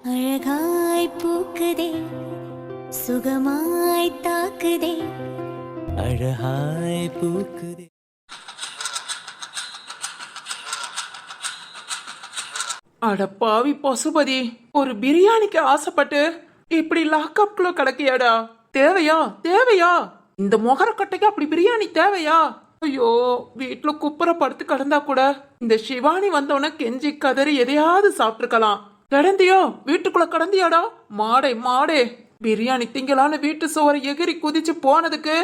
அழகாய் பூக்குதே சுகமாய் தாக்குதே அழகாய் பூக்குதே. அட பாவி பசுபதி, ஒரு பிரியாணிக்கு ஆசைப்பட்டு இப்படி லாக்அப்குள்ள கிடக்கியாடா? தேவையா தேவையா? இந்த மொகரக்கட்டைக்கு அப்படி பிரியாணி தேவையா? ஐயோ, வீட்டுல குப்புற படுத்து கிடந்தா கூட இந்த சிவானி வந்தவன கெஞ்சி கதறி எதையாவது சாப்பிட்டுருக்கலாம். கிடந்தியோ? வீட்டுக்குள்ள கிடந்தியாடா? மாடே மாடே, பிரியாணி திங்கலான்னு வீட்டு சோறு எகிரி குதிச்சு போனதுக்கு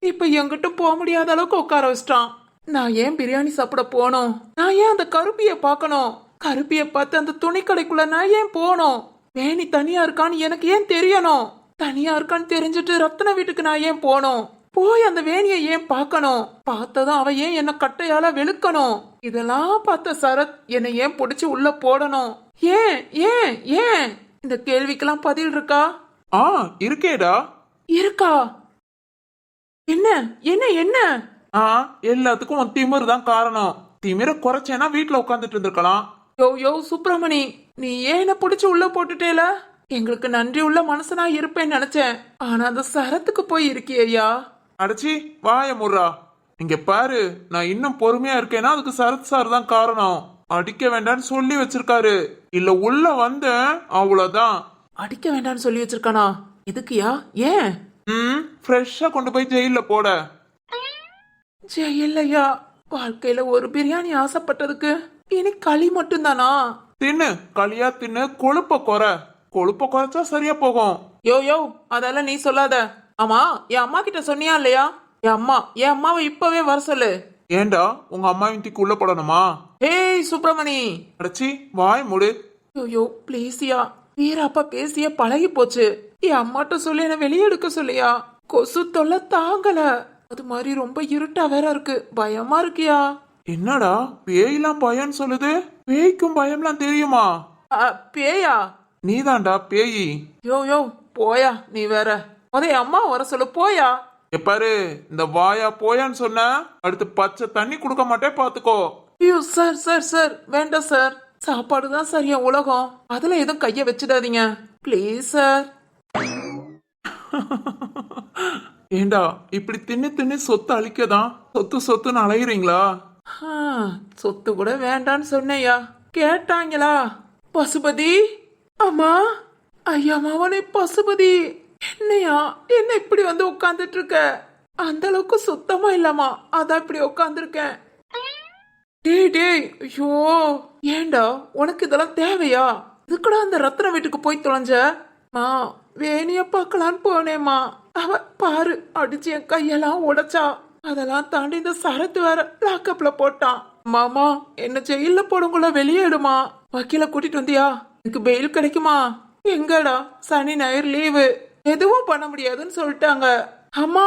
இப்ப எங்கிட்ட போக முடியாத அளவுக்கு உட்கார வச்சிட்டான். நான் ஏன் பிரியாணி சாப்பிட போனோம்? நான் ஏன் அந்த கருப்பிய பாக்கணும்? கருப்பிய பார்த்து அந்த துணி கடைக்குள்ள நான் ஏன் போனோம்? வேணி தனியா இருக்கான்னு எனக்கு ஏன் தெரியணும்? தனியா இருக்கான்னு தெரிஞ்சுட்டு ரத்ன வீட்டுக்கு நான் ஏன் போனோம்? போய் அந்த வேணிய ஏன் பார்க்கணும்? பார்த்ததும் அவ ஏன் என்ன கட்டையால வெளுக்கணும்? இதெல்லாம் பார்த்த சரத் என்னை ஏன் பிடிச்சு உள்ள போடணும்? ஏன் ஏன் ஏன்? இந்த கேள்விக்கெல்லாம் பதில் இருக்கா? இருக்கேடா. இருக்கா? என்ன என்ன என்ன? எல்லாத்துக்கும் உன் திமிரு தான் காரணம். திமிர குறைச்சேனா வீட்டுல உட்காந்துட்டு இருந்திருக்கலாம். யோ யோ சுப்பிரமணி, நீ ஏன் என்ன பிடிச்சு உள்ள போட்டுட்டேல? எங்களுக்கு நன்றி உள்ள மனசனா இருப்பேன்னு நினைச்சேன். ஆனா அந்த சரத்துக்கு போய் இருக்கியா? அடச்சி வாய முர்ரா. இங்க பாரு, நான் இன்னும் பொறுமையா இருக்கேன்னா அதுக்கு சரத் சார் தான் காரணம். அடிக்க வேண்டாம்னு சொல்லி வச்சிருக்காரு. இல்ல உள்ள வந்த அவ்வளவுதான். அடிக்க வேண்டாம்னு சொல்லி வச்சிருக்கானா? எதுக்குயா? ஏன்? ஃப்ரெஷ்ஷா கொண்டு போய் ஜெயில போட. ஜெயிலையா? வாழ்க்கையில ஒரு பிரியாணி ஆசைப்பட்டதுக்கு இனி களி மட்டும் தானா? தின்னு, களியா தின்னு, கொழுப்ப குறை. கொழுப்ப குறைச்சா சரியா போகும். யோ யோ, அதெல்லாம் நீ சொல்லாத. ஆமா, என் அம்மா கிட்ட சொன்னியா இல்லையா? என் அம்மாவை இப்பவே வர சொல்லு. ஏண்டா உங்க அம்மா வீட்டுக்கு உள்ள போடணுமா? ஏய் சுப்பிரமணி, அடச்சி வாய் மூடு. யோ ப்ளீஸ்யா, வீராப்பா பேசிய பழகி போச்சு. என் அம்மாட்ட சொல்லி என்ன வெளியே எடுக்க சொல்லியா? கொசு தொல்லை தாங்கல. அது மாதிரி ரொம்ப இருட்டா வேற இருக்கு, பயமா இருக்கியா? என்னடா பேயெல்லாம் பயம்னு சொல்லுது? பேய்க்கும் பயம்லாம் தெரியுமா? பேயா? நீதான்டா பேயி. யோ யோ போயா, நீ வேற. அதே அம்மா வர சொல்லு, போயா. எப்பாரு, இந்த வாயா போயான்னு சொன்ன அடுத்து பச்சை தண்ணி கொடுக்க மாட்டே பாத்துக்கோ. ஐயோ சார் சார் சார், வேண்டாம் சார். சாப்பாடு தான் சரியா உலகம், அதுல எதுவும் கைய வச்சிடாதீங்க ப்ளீஸ் சார். ஏண்டா இப்படி தின்னு தின்னு சொத்து அழிக்கதான் சொத்து சொத்துன்னு அலையுறீங்களா? சொத்து கூட வேண்டான்னு சொன்னையா, கேட்டாங்களா? பசுபதி அம்மா, ஐயா மாவனே பசுபதி, என்னையா என்ன இப்படி வந்து உட்கார்ந்துட்டு இருக்க? அந்த அளவுக்கு சுத்தமா இல்லம்மா, அதான் இப்படி உட்கார்ந்துருக்கேன். டேய் டேய், ஐயோ ஏண்டா உனக்கு இதெல்லாம் தேவையா? இதுக்குடா அந்த ரத்ன வீட்டுக்கு போய் தொலைஞ்ச? வேணிய பார்க்கலான்னு போனேம்மா, அவ பாரு அடிச்சு என் கையெல்லாம் உடைச்சா. அதெல்லாம் தாண்டி இந்த சரத்து வேற லாக்கப்ல போட்டான். மாமா என்ன ஜெயில போடுங்கள, வெளியேடுமா. வக்கீல கூட்டிட்டு வந்தியா? எனக்கு பெயில் கிடைக்குமா? எங்கடா சனி ஞாயிறு லீவு, எதுவும் பண்ண முடியாதுன்னு சொல்லிட்டாங்க. அம்மா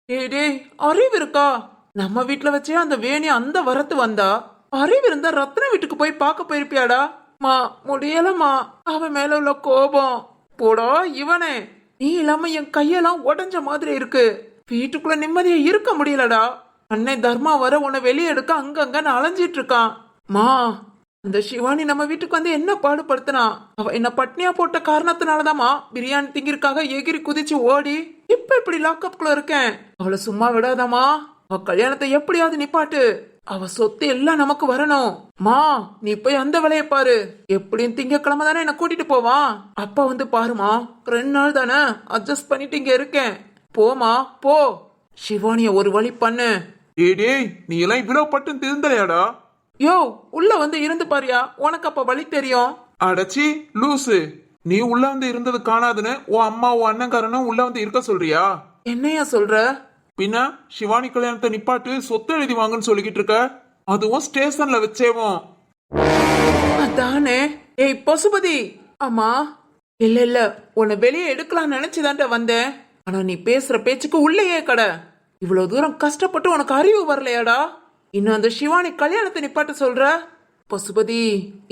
டேய் டேய், அறிவு இருக்கா? நம்ம வீட்டுல வச்சே அந்த வேணி அந்த வரத்து வந்தா, அறிவு இருந்தா ரத்ன வீட்டுக்கு போய் பார்க்க போயிருப்பியாடா? முடியலமா, அவன் மேல உள்ள கோபம். போடா இவனே, நீ இல்லாம என் கையெல்லாம் உடஞ்ச மாதிரி இருக்கு. வீட்டுக்குள்ள நிம்மதியா இருக்க முடியலடா. அன்னை தர்மா வர உன்னை வெளியே எடுக்க அங்கங்க அலைஞ்சிட்டு இருக்கான். அந்த சிவானி நம்ம வீட்டுக்கு வந்து என்ன பாடுபடுத்தினா? அவ என்ன பட்னியா போட்ட காரணத்தினாலதாமா பிரியாணி திங்கிற்காக எகிரி குதிச்சு ஓடி இப்ப இப்படி லாக்அப்குள்ள இருக்கேன். அவளை சும்மா விடாதாமா, அவ கல்யாணத்தை எப்படியாவது நிப்பாட்டு. அவ சொத்து எல்லாம் நமக்கு வரணும். நீ போய் அந்த வேலையை பாரு. எப்படியும் திங்கக்கிழமை தானே என்ன கூட்டிட்டு போவான். அப்பா வந்து பாருமா, 2 நாள் தானே அட்ஜஸ்ட் பண்ணிட்டு இங்க இருக்கேன். போமா போ, சிவானிய ஒரு வழி பண்ணு. ஏடேய், நீ எல்லாம் இவ்வளவு பட்டு திருந்தலையாடா? யோ உள்ள வந்து இருந்து பாரியா, உனக்கு அப்ப வழி தெரியும். அடச்சி லூசு, நீ உள்ள வந்து இருந்தது காணாதுன்னு உன் அம்மா உன் அண்ணன்காரனும் உள்ள வந்து இருக்க சொல்றியா? என்னையா சொல்ற? பின்ன சிவானி கல்யாணத்தை நிப்பாட்டு, சொத்து எழுதி வாங்கன்னு சொல்லிக்கிட்டு இருக்க, அதுவும் ஸ்டேஷன்ல வச்சேவோம். அதானே. ஏய் பசுபதி. அம்மா இல்ல இல்ல, உன்னை வெளியே எடுக்கலாம் நினைச்சுதான்ட வந்தேன். ஆனா நீ பேசுற பேச்சுக்கு உள்ளேயே கடை. இவ்வளவு தூரம் கஷ்டப்பட்டு உனக்கு அறிவு வரலையாடா? இன்னும் அந்த சிவானி கல்யாணத்தை நிப்பாட்ட சொல்ற? பசுபதி,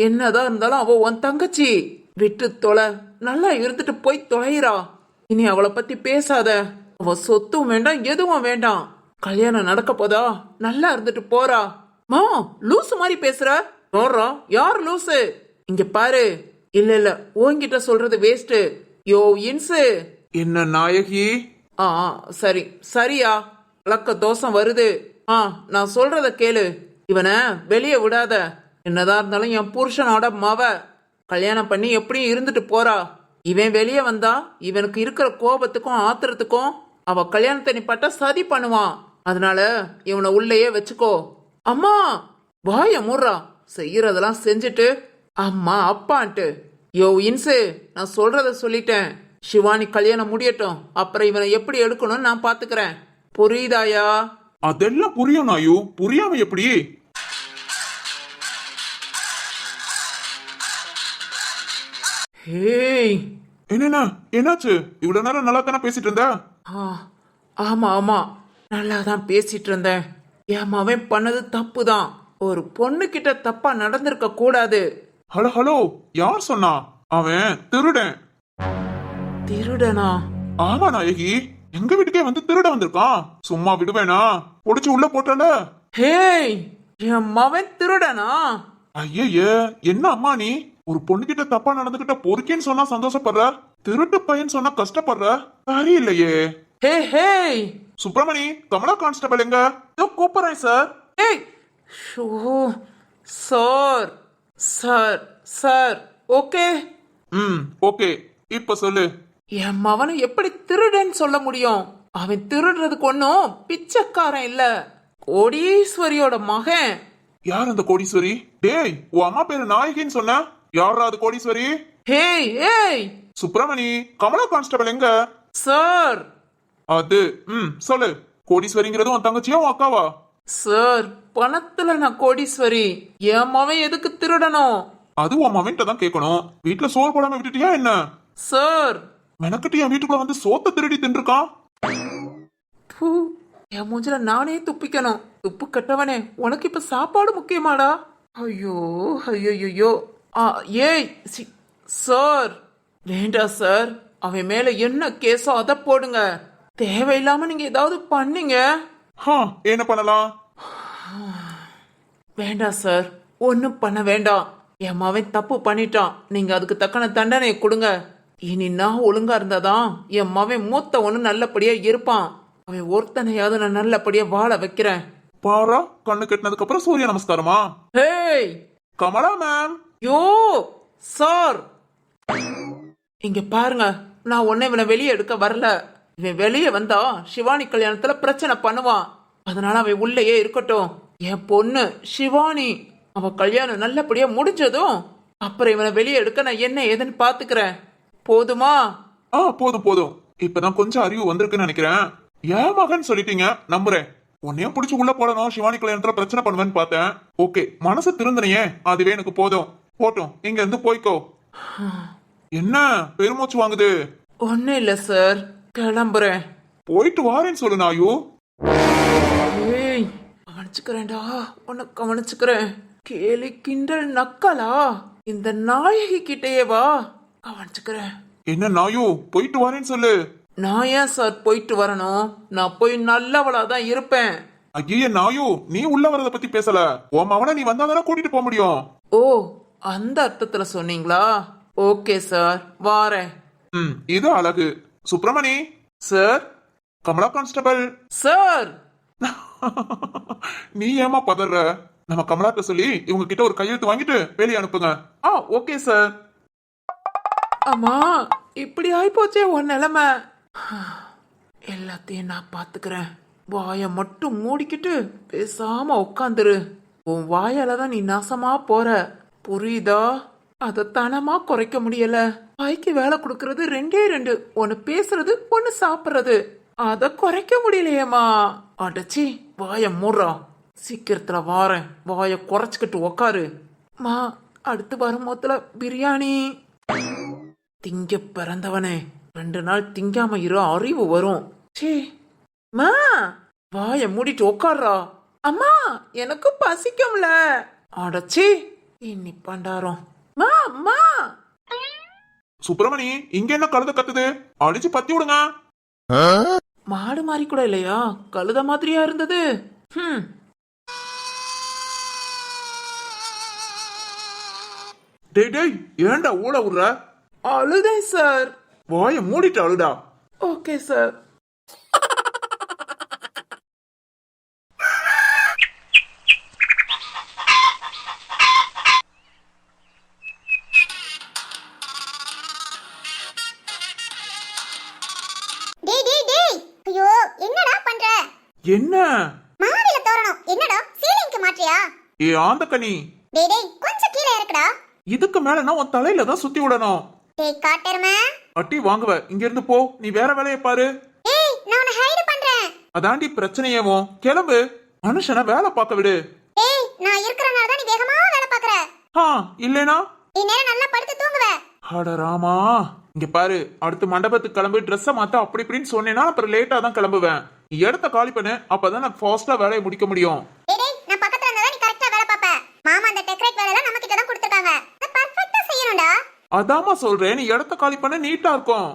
என்னதான் இருந்தாலும் அவ உன் தங்கச்சி. விட்டு தொலை, நல்லா இருந்துட்டு போய் தொலைறா. இனி அவளை பத்தி பேசாத. அவ சொத்தும் வேண்டாம், எதுவும் வேண்டாம். கல்யாணம் நடக்க போதா, நல்லா இருந்துட்டு போறா. லூசு மாதிரி பேசுற? யார் லூசு? இங்க பாரு, இல்ல இல்ல உன்கிட்ட சொல்றது வேஸ்ட். யோ இன்சு. என்ன நாயகி? ஆ சரி சரியா, விளக்க தோஷம் வருது. நான் சொல்றத கேளு. இவனை வெளியே விடாத. என்னதான் இருந்தாலும் என் புருஷனோட மவ கல்யாணம் பண்ணி எப்படியும் இருந்துட்டு போறா. இவன் வெளியே வந்தா இவனுக்கு இருக்கிற கோபத்துக்கும் ஆத்திரத்துக்கும் அவ கல்யாணத்தை நீ பட்ட சதி பண்ணுவான். அதனால இவனை உள்ளேயே வச்சுக்கோ. அம்மா வாய மூடுறா. செய்யறதெல்லாம் செஞ்சுட்டு அம்மா அப்பான்ட்டு. யோ இன்சு, நான் சொல்றத சொல்லிட்டேன். சிவானி கல்யாணம் முடியட்டும், அப்புறம் இவனை எப்படி எடுக்கணும்னு நான் பாத்துக்கிறேன். புரியுதாயா? அதெல்லாம் புரியும் நாயு. புரியாம எப்படி? ஹேய், என்னண்ணா என்னாச்சு? இவ்வளவு நேரம் நல்லா தானே பேசிட்டு இருந்த? ஆமா ஆமா, நல்லா தான் பேசிட்டு இருந்தேன். என் மவன் பண்ணது தப்பு தான். ஒரு பொண்ணு கிட்ட தப்பா நடந்திருக்க கூடாது. ஹலோ ஹலோ, யார் சொன்னா? அவன் திருடன். திருடனா? ஆமா நாயகி, எங்க வீட்டுக்கே வந்து திருட வந்திருக்கான். சும்மா விடுவேனா? புடிச்சு உள்ள போட்டல. ஹேய், என் மவன் திருடனா? ஐயே, என்ன அம்மா நீ? ஒரு பொண்ணுகிட்ட தப்பா நடந்துகிட்ட பொறுக்கேன்னு சொன்னா சந்தோஷப்படுற, திருட்டு பையன் சொன்னா கஷ்டப்படுற. சரியில்லையே. ஹே ஹேய், சுப்பிரமணி, கமலா கான்ஸ்டபிள் எங்க? கூப்பிடுறேன் சார். ஏய் show, sir sir sir. Okay okay, இப்ப சொல்லு. என் மவனை எப்படி திருடன்னு சொல்ல முடியும்? அவன் திருடுறதுக்கு ஒன்னும் பிச்சைக்காரன் இல்ல, கோடீஸ்வரியோட மகன். யார் அந்த கோடீஸ்வரி? டேய், உன் அம்மா பேரு நாயகின்னு சொன்ன. யாரா அது கோடீஸ்வரி? ஹேய் ஏய் சுப்பிரமணி, கமலா கான்ஸ்டபிள் எங்க? சார். அது சொல்லு. கோடீஸ்வரிங்கிறது உன் தங்கச்சியா உன் அக்காவா? சார், பணத்துல நான் கோடீஸ்வரி. என் மவன் எதுக்கு திருடணும்? அது உன் மவன்கிட்ட தான் கேட்கணும். வீட்டுல சோறு போடாம விட்டுட்டியா என்ன? சார், மெனக்கிட்டு என் வீட்டுக்குள்ள வந்து சோத்த திருடி தின்றுக்கான். என் மூஞ்சில நானே துப்பிக்கணும். துப்பு கட்டவனே, உனக்கு இப்ப சாப்பாடு முக்கியமாடா? ஐயோ ஐயோ. ஏய் சார், வேண்டாம் சார். அவன் மேல என்ன கேஸோ அதை போடுங்க. தேவையில்லாம நீங்க ஏதாவது பண்ணீங்க. என்ன பண்ணலாம்? வேண்டாம் சார், ஒன்னும் பண்ண வேண்டாம். என் மவன் தப்பு பண்ணிட்டான். நீங்க அதுக்கு தக்கன தண்டனை கொடுங்க. இனி நான் ஒழுங்கா இருந்தாதான் என் மவன் மூத்த ஒண்ணு நல்லபடியா இருப்பான். அவன் ஒருத்தனையாவது நான் நல்லபடியா வாழ வைக்கிறேன். பாரா, கண்ணு கட்டினதுக்கு அப்புறம் சூரிய நமஸ்காரமா? Hey Kamala ma'am. Yo sir, இங்க பாருங்க. நான் உன்னை இவனை வெளியே எடுக்க வரல. இவன் வெளியே வந்தா சிவானி கல்யாணத்துல பிரச்சனை பண்ணுவான். அதனால அவன் உள்ளேயே இருக்கட்டும். என் பொண்ணு சிவானி, அவ கல்யாணம் நல்லபடியா முடிஞ்சதும் அப்புறம் இவனை வெளியே எடுக்க நான் என்ன ஏதுன்னு பாத்துக்கிறேன். போதுமா? போதும். இப்பதான் கொஞ்சம் அறிவு வந்திருக்குன்னு நினைக்கிறேன். என் மகன் சொல்லிட்டீங்க, நம்புறேன். உன்னையும் பிடிச்சு உள்ள போடணும், சிவானி கல்யாணத்துல பிரச்சனை பண்ணுவேன்னு பார்த்தேன். ஓகே, மனசு திருந்தனையே, அதுவே எனக்கு போதும். போட்டும், இங்க இருந்து போய்க்கோ. என்ன பெருமூச்சு வாங்குது? ஒண்ணு இல்ல சார், கிளம்புறேன். போயிட்டு வாரேன்னு சொல்லு நாயு. ஏய், கவனிச்சுக்கிறேன்டா, உன்னை கவனிச்சுக்கிறேன். கேலி கிண்டல் நக்கலா? இந்த நாயகி கிட்டேயே வா, கவனிச்சுக்கிறேன். என்ன நாயு, போயிட்டு வாரேன்னு சொல்லு. நான் ஏன் சார் போயிட்டு வரணும்? நான் போய் நல்லவளா தான் இருப்பேன். ஐயே நாயு, நீ உள்ள வரத பத்தி பேசல. உன் மவனை நீ வந்தாதானே கூட்டிட்டு போக முடியும். ஓ, அந்த அர்த்தத்துல சொன்னீங்களா? ஓகே சார், வாரேன். இது அழகு. Subramani sir. Kamala constable sir. நீ ஏமா பதற? நம்ம கமலாட்ட சொல்லி இவங்க கிட்ட ஒரு கையெழுத்து வாங்கிட்டு வெளியே அனுப்புங்க. Okay sir. அம்மா, இப்படி ஆயிப்போச்சே உன் நிலைமை. எல்லாத்தையும் நான் பாத்துக்கிறேன். வாய மட்டும் மூடிக்கிட்டு பேசாம உட்காந்துரு. உன் வாயால தான் நீ நாசமா போற, புரியுதா? அத தனமா குறைக்க முடியல. வாய்க்கு வேலை கொடுக்கறது ரெண்டே ரெண்டு, ஒன்னு பேசுறது, ஒன்னு சாப்பிடுறது. அத குறைக்க முடியலையேமா. அடச்சி, வாய மூடுறா. சீக்கிரத்துல வாரேன், வாய குறைச்சுக்கிட்டு உக்காரு. மா, அடுத்து வரும்போதுல பிரியாணி. திங்க பிறந்தவனே, 2 நாள் திங்காம இரு, அறிவு வரும். சே மா, வாய மூடிட்டு உக்காடுறா. அம்மா, எனக்கு பசிக்கும்ல. அடச்சி, இன்னி பண்டாரம். மா மா. சுப்பிரமணி, இங்க என்ன கழுத கத்துது? அடிச்சு பத்தி விடுங்க. மாடு மாதிரி கூட இல்லையா, கழுத மாதிரியா இருந்தது. டேய் டேய் ஏன்டா ஊழ விடுற? அழுதேன் சார். வாய மூடிட்டு அழுடா. Okay sir. டேய் டேய் டேய் ஐயோ என்னடா பண்ற? என்ன? மாவில தோரணும் என்னடா சீலிங்க்கு மாற்றியா? ஏ ஆந்தக்கனி, டேய் டேய் கொஞ்சம் கீழே இறக்குடா. இதுக்கு மேல நான் உன் தலையில தான் சுத்தி விடணும். டேய் காட்டெருமை. அட்டி வாங்குவ, இங்க இருந்து போ. நீ வேற வேலையை பாரு. டேய் நான் உன்னை ஹைட் பண்றேன். அதாண்டி பிரச்சனையேவோ. கிளம்பு, மனுஷனை வேலை பார்க்க விடு. டேய் நான் இருக்கறனால தான் நீ வேகமா வேலை பார்க்கற. இல்லனா நீ நேரா நல்லா படுத்து தூங்குவ. அட ராமா, இங்க பாரு, அடுத்து மண்டபத்துக்கு கிளம்பு, ட்ரெஸ்ஸை மாத்த அப்படி இப்படின்னு சொன்னேன்னா அப்புறம் லேட்டா தான் கிளம்புவேன். நீ இடத்த காலி பண்ணு, அப்பதான் நான் ஃபாஸ்டா வேலையை முடிக்க முடியும். டேய் டேய் நான் பக்கத்துல இருந்தா நீ கரெக்ட்டா வேலை பாப்ப. மாமா அந்த டெக்கரேட் வேலைய நம்ம கிட்ட தான் கொடுத்திருக்காங்க. அது பெர்ஃபெக்ட்டா செய்யணும்டா. அதாமா சொல்றேன், நீ இடத்த காலி பண்ண நீட்டா இருக்கும்.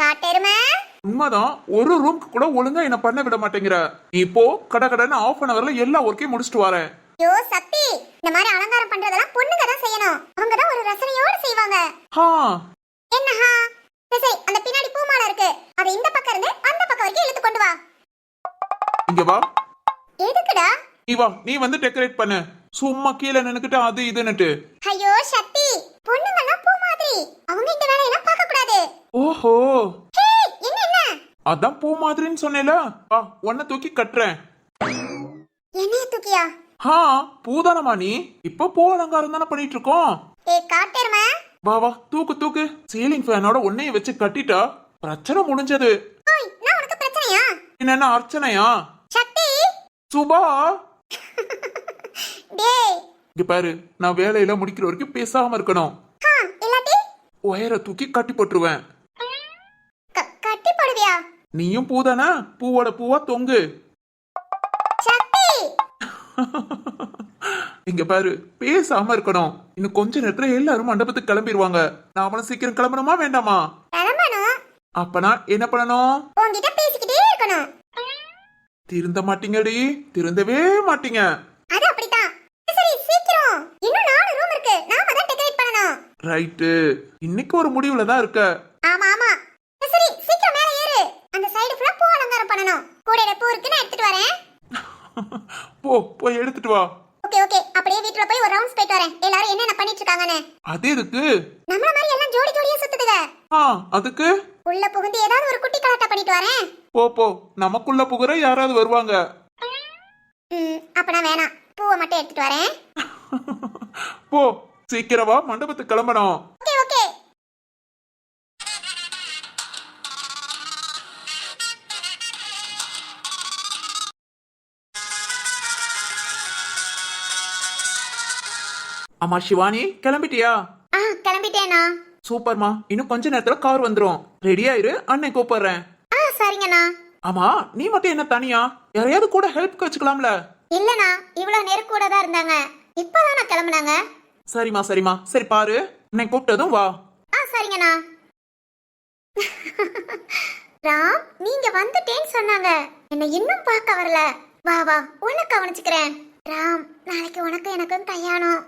காட்டெருமை. உண்மைதான், ஒரு ரூம்க்கு கூட ஒழுங்கா என்ன பண்ண விட மாட்டேங்கிற. நீ இப்போ கடகடன்னு ஆஃப் அன் அவர்ல எல்லா ஒர்க்கையும் முடிச்சிட்டு வரேன். யோ சக்தி, இந்த மாதிரி அலங்காரம் பண்றதெல்லாம் பொண்ணுங்க தான் செய்யணும். அவங்க தான் ஒரு ரசனையோட செய்வாங்க. ஹா என்னஹா? சரி அந்த பின்னாடி பூமாலை இருக்கு. அதை இந்த பக்கம் இருந்து அந்த பக்கம் வரைக்கும் இழுத்து கொண்டு வா. இங்க வா. எதுக்குடா? நீ வா, நீ வந்து டெக்கரேட் பண்ணு. சும்மா கீழே நின்னுக்கிட்டு அது இதுன்னுட்டு. ஐயோ சக்தி, பொண்ணுங்கலாம் பூ மாதிரி. அவங்க இந்த வேலையெல்லாம் பார்க்க கூடாது. ஓஹோ, ஹே என்ன என்ன? அதான் பூ மாதிரின்னு சொன்னேல. வா, உன்னை தூக்கி கட்டுறேன். என்னைய தூக்கியா? பூதானமா நீ? இப்ப பூ அலங்காரம் தானே பண்ணிட்டு இருக்கோம். காட்டெருமை. வா வா, தூக்கு தூக்கு. சீலிங் ஃபேனோட உன்னைய வச்சு கட்டிட்டா பிரச்சனை முடிஞ்சது. ஓய் நான் உனக்கு பிரச்சனையா? என்ன அர்ச்சனையா? சக்தி. சுபா, டேய் இங்க பாரு, நான் வேலையில முடிக்கிற வரைக்கும் பேசாம இருக்கணும். இல்லாட்டி ஒயரை தூக்கி கட்டி போட்டுருவேன். கட்டி போடுவியா? நீயும் பூதானா? பூவோட பூவா தொங்கு. சக்தி. இங்க பாரு, பேசாம இருக்கணும். இன்னும் கொஞ்ச நேரத்துல எல்லாரும் மண்டபத்துக்கு கிளம்பிடுவாங்க. நாமளும் சீக்கிரம் கிளம்பணுமா வேண்டாமா? கிளம்பணும். அப்பனா என்ன பண்ணணும்? உன்கிட்ட பேசிக்கிட்டே இருக்கணும். திருந்த மாட்டீங்கடி, திருந்தவே மாட்டீங்க. அது அப்படிதான். சரி சீக்கிரம், இன்னும் 4 ரூம் இருக்கு. நாம தான் டெக்கரேட் பண்ணனும். ரைட்டு, இன்னைக்கு ஒரு முடிவுல தான் இருக்க. ஆமா ஆமா. சரி சீக்கிரம் மேலே ஏறு. அந்த சைடு ஃபுல்லா பூ அலங்காரம் பண்ணனும். கூடையில பூ இருக்கு, நான் எடுத்துட்டு வரேன். போய் எடுத்துட்டு வா. ஓகே ஓகே, அப்படியே வீட்ல போய் ஒரு ரவுண்ட்ஸ் போயிட்டு வரேன். எல்லாரும் என்னென்ன பண்ணிட்டு இருக்காங்கன்னு. அது எதுக்கு? நம்மள மாதிரி எல்லாம் ஜோடி ஜோடியா சுத்துதுங்க. அதுக்கு உள்ள புகுந்து ஏதாவது ஒரு குட்டி கலாட்டா பண்ணிட்டு வரேன். போ, நமக்குள்ள புகுற யாராவது வருவாங்க. அப்பனா வேணாம், பூவை மட்டும் எடுத்துட்டு வரேன். போ, சீக்கிரம் வா, மண்டபத்துக்கு கிளம்பணும். Okay okay. அம்மா சிவானி, கிளம்பிட்டியா? கிளம்பிட்டேனா? சூப்பர்மா, இன்னும் கொஞ்ச நேரத்துல கார் வந்துரும். ரெடியா இரு, அண்ணன் கூப்பிடுறேன். சரிங்கண்ணா. ஆமா, நீ மட்டும் என்ன தனியா? யாரையாவது கூட ஹெல்ப்க்கு வச்சுக்கலாம்ல? இல்லண்ணா, இவ்வளவு நேரம் கூட தான் இருந்தாங்க. இப்பதான் நான் கிளம்புனாங்க. சரிம்மா, சரி பாரு, அண்ணன் கூப்பிட்டதும் வா. சரிங்கண்ணா. ராம், நீங்க வந்துட்டேன்னு சொன்னாங்க. என்ன இன்னும் பார்க்க வரல. வா வா, உன்னை கவனிச்சுக்கிறேன். ராம், நாளைக்கு உனக்கு எனக்கும் கல்யாணம்.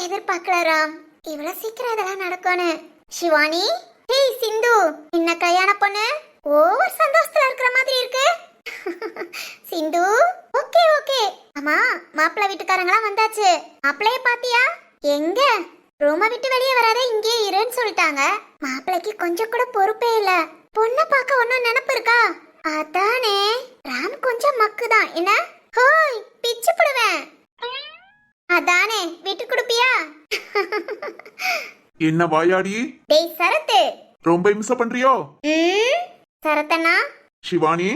எதிர்பார்க்கல ராம், இவ்வளவு சீக்கிரம் இதெல்லாம் நடக்கும்னு. சிவானி, ஹேய் சிந்து, என்ன கல்யாண பொண்ணு ஓவர் சந்தோஷத்துல இருக்கிற மாதிரி இருக்கு. சிந்து, ஓகே ஓகே. அம்மா, மாப்பிள்ளை வீட்டுக்காரங்களாம் வந்தாச்சு. மாப்பிள்ளைய பாத்தியா? எங்க? ரூம விட்டு வெளியே வராத, இங்கே இருன்னு சொல்லிட்டாங்க. மாப்பிள்ளைக்கு கொஞ்சம் கூட பொறுப்பே இல்ல. பொண்ணை பார்க்க ஒன்னும் நினைப்பு இருக்கா? அதானே. ராம் கொஞ்சம் மக்குதான் என்ன? ஹோய், பிச்சு போடுவேன். அதானே, விட்டு கொடுப்பியா? என்ன வாயாடி? டேய் சரத்து, ரொம்ப இம்சை பண்றியோ? சரத்தண்ணா. சிவானி,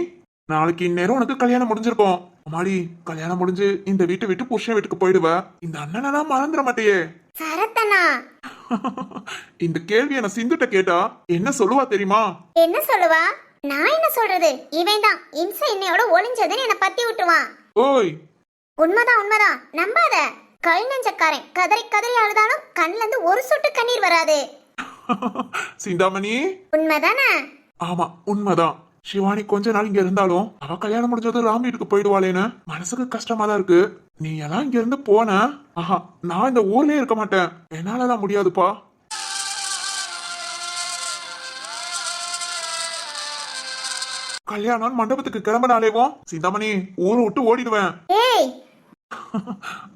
நாளைக்கு இந்நேரம் உனக்கு கல்யாணம் முடிஞ்சிருக்கும். அம்மாடி, கல்யாணம் முடிஞ்சு இந்த வீட்டை விட்டு புருஷன் வீட்டுக்கு போயிடுவ. இந்த அண்ணனை தான் மறந்துட மாட்டியே. சரத்தண்ணா. இந்த கேள்வி என்ன சிந்துட்ட கேட்டா என்ன சொல்லுவா தெரியுமா? என்ன சொல்லுவா? நான் என்ன சொல்றது? இவன் தான் இம்சை என்னையோட ஒளிஞ்சதுன்னு என்ன பத்தி விட்டுவான். ஓய், உண்மைதான், நம்பாத. கல் நெஞ்சக்காரன் கதறி கதறி அழுதாலும் கண்ணுல இருந்து ஒரு சொட்டு கண்ணீர் வராது. சிந்தாமணி, உண்மைதானே? ஆமா உண்மைதான். சிவானி கொஞ்ச நாள் இங்க இருந்தாலும் அவ கல்யாணம் முடிஞ்சது ராம் வீட்டுக்கு போயிடுவாளேன்னு மனசுக்கு கஷ்டமா தான் இருக்கு. நீ எல்லாம் இங்க இருந்து போன ஆஹா நான் இந்த ஊர்லயே இருக்க மாட்டேன். என்னாலலாம் முடியாதுப்பா. கல்யாணம் மண்டபத்துக்கு கிளம்பினாலேவும் சிந்தாமணி ஊரை விட்டு ஓடிடுவேன். ஏய்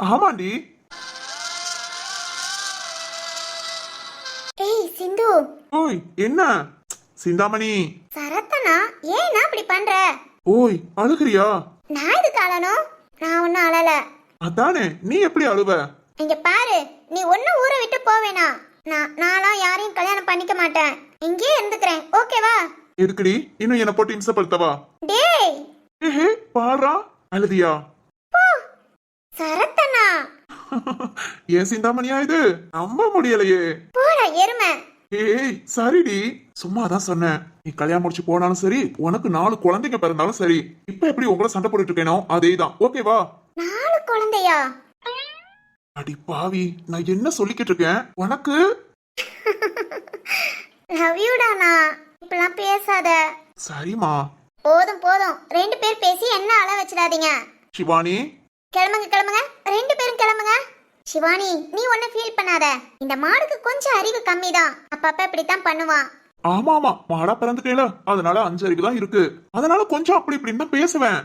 ஆமாண்டி. ஏய் சிந்து, ஓய் என்ன சிந்தாமணி? சரத்தனா ஏன் அப்படி பண்ற? ஓய் அழுகிறியா? நான் எதுக்கு அழணும்? நான் ஒன்னும் அழல. அதானே நீ எப்படி அழுவ? இங்க பாரு, நீ ஒன்னும் ஊரை விட்டு போவேனா? நான்லாம் யாரையும் கல்யாணம் பண்ணிக்க மாட்டேன். இங்கேயே இருந்துக்கிறேன், ஓகேவா? எதுக்குடி இன்னும் என்ன போட்டு இம்சப்படுத்தவா? டேய் ஏஹே பாரா அழுதியா? சரத்தனா ஏன் சிந்தாமணியா இது? நம்ப முடியலையே. போடா எருமை. ஏய் சரிடி, சும்மா தான் சொன்னேன். நீ கல்யாணம் முடிச்சு போனாலும் சரி, உனக்கு 4 குழந்தைங்க பிறந்தாலும் சரி, இப்ப எப்படி உங்களை சண்டை போட்டுட்டு இருக்கேனோ அதேதான், ஓகேவா? 4 குழந்தையா? அடி பாவி, நான் என்ன சொல்லிக்கிட்டு இருக்கேன் உனக்கு? லவ் யூடானா, இப்பெல்லாம் பேசாத. சரிமா. போதும் போதும், 2 பேர் பேசி என்ன அழ வச்சிடாதீங்க. சிவானி கிளம்புங்க கிளம்புங்க, 2 பேரும் கிளம்புங்க. சிவானி நீ ஒன்னும் ஃபீல் பண்ணாத. இந்த மாடுக்கு கொஞ்சம் அறிவு கம்மி தான், அப்பப்ப இப்படித்தான் பண்ணுவான். ஆமா ஆமா, மாடா பிறந்துட்டேல, அதனால 5 அறிவு தான் இருக்கு. அதனால கொஞ்சம் அப்படி இப்படின்னு தான் பேசுவேன்.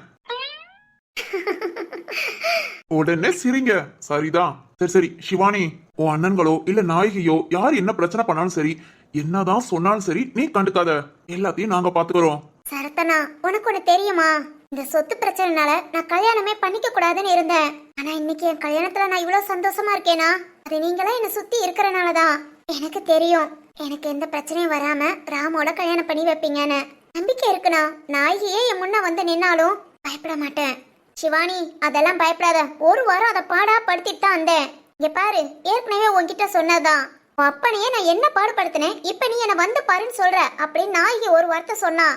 உடனே சிரிங்க. சரிதான். சரி சரி சிவானி, உன் அண்ணன்களோ இல்ல நாயகியோ யார் என்ன பிரச்சனை பண்ணாலும் சரி, என்னதான் சொன்னாலும் சரி, நீ கண்டுக்காத. எல்லாத்தையும் நாங்க பாத்துக்கிறோம். சரத்தனா உனக்கு ஒண்ணு தெரியுமா? இந்த சொத்து பிரச்சனைனால நான் கல்யாணமே பண்ணிக்க கூடாதுன்னு இருந்தேன். ஆனா இன்னைக்கு என் கல்யாணத்துல நான் இவ்வளவு சந்தோஷமா இருக்கேனா, அது நீங்களா என்ன சுத்தி இருக்கறனாலதான். எனக்கு தெரியும், எனக்கு எந்த பிரச்சனையும் வராம ராமோட கல்யாணம் பண்ணி வைப்பீங்கன்னு நம்பிக்கை இருக்குண்ணா. நாயகியே என் முன்ன வந்து நின்னாலும் பயப்பட மாட்டேன். சிவானி அதெல்லாம் பயப்படாத. 1 வாரம் அதை பாடா படுத்திட்டு தான் வந்தேன். இங்க பாரு, ஏற்கனவே உன்கிட்ட சொன்னதான். உன் அப்பனையே நான் என்ன பாடுபடுத்தினேன், இப்ப நீ என்ன வந்து பாருன்னு சொல்ற அப்படின்னு நாயகி 1 வார்த்தை சொன்னா.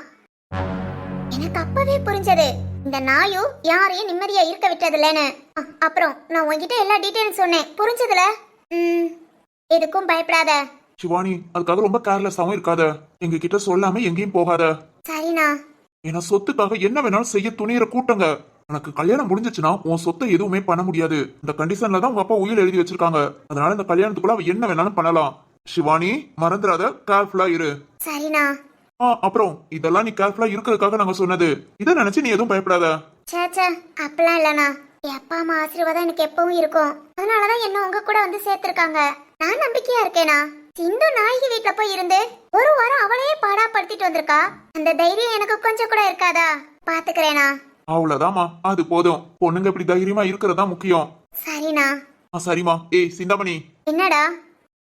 எனக்கு அப்பவே புரிஞ்சது, இந்த நாயும் யாரையும் நிம்மதியா இருக்க விட்டதில்லன்னு. அப்புறம் நான் உன்கிட்ட எல்லா டீடைல்ஸ் சொன்னேன், புரிஞ்சதுல? எதுக்கும் பயப்படாத. சிவானி அதுக்காக ரொம்ப கேர்லெஸ்ஸாவும் இருக்காத. எங்க கிட்ட சொல்லாம எங்கேயும் போகாத. சரிண்ணா. ஏன்னா சொத்துக்காக என்ன வேணாலும் செய்ய துணியிற கூட்டங்க. உனக்கு கல்யாணம் முடிஞ்சிச்சுன்னா உன் சொத்தை எதுவுமே பண்ண முடியாது. இந்த கண்டிஷன்ல தான் உங்க அப்பா உயிர் எழுதி வச்சிருக்காங்க. அதனால இந்த கல்யாணத்துக்குள்ள அவ என்ன வேணாலும் பண்ணலாம். சிவானி மறந்துடாத, கேர்ஃபுல்லா இரு. சரிண்ணா. அப்புறம் இதெல்லாம் நீ கேர்ஃபுல்லா இருக்கிறதுக்காக நாங்க சொன்னது. இதை நினைச்சு நீ எதுவும் பயப்படாத. சேச்சே அப்பெல்லாம் இல்லண்ணா. என் அப்பா அம்மா ஆசீர்வாதம் எனக்கு எப்பவும் இருக்கும். அதனாலதான் என்ன உங்க கூட வந்து சேர்த்திருக்காங்க. நான் நம்பிக்கையா இருக்கேனா. சிந்து நாயகி வீட்டுல போய் இருந்து 1 வாரம் அவளையே பாடா படுத்திட்டு வந்திருக்கா. அந்த தைரியம் எனக்கு கொஞ்சம் கூட இருக்காதா? பாத்துக்கிறேனா. அவ்வளவுதாமா, அது போதும். பொண்ணுங்க இப்படி தைரியமா இருக்கிறதா முக்கியம். சரிண்ணா. சரிமா. ஏய் சிந்தாமணி, என்னடா?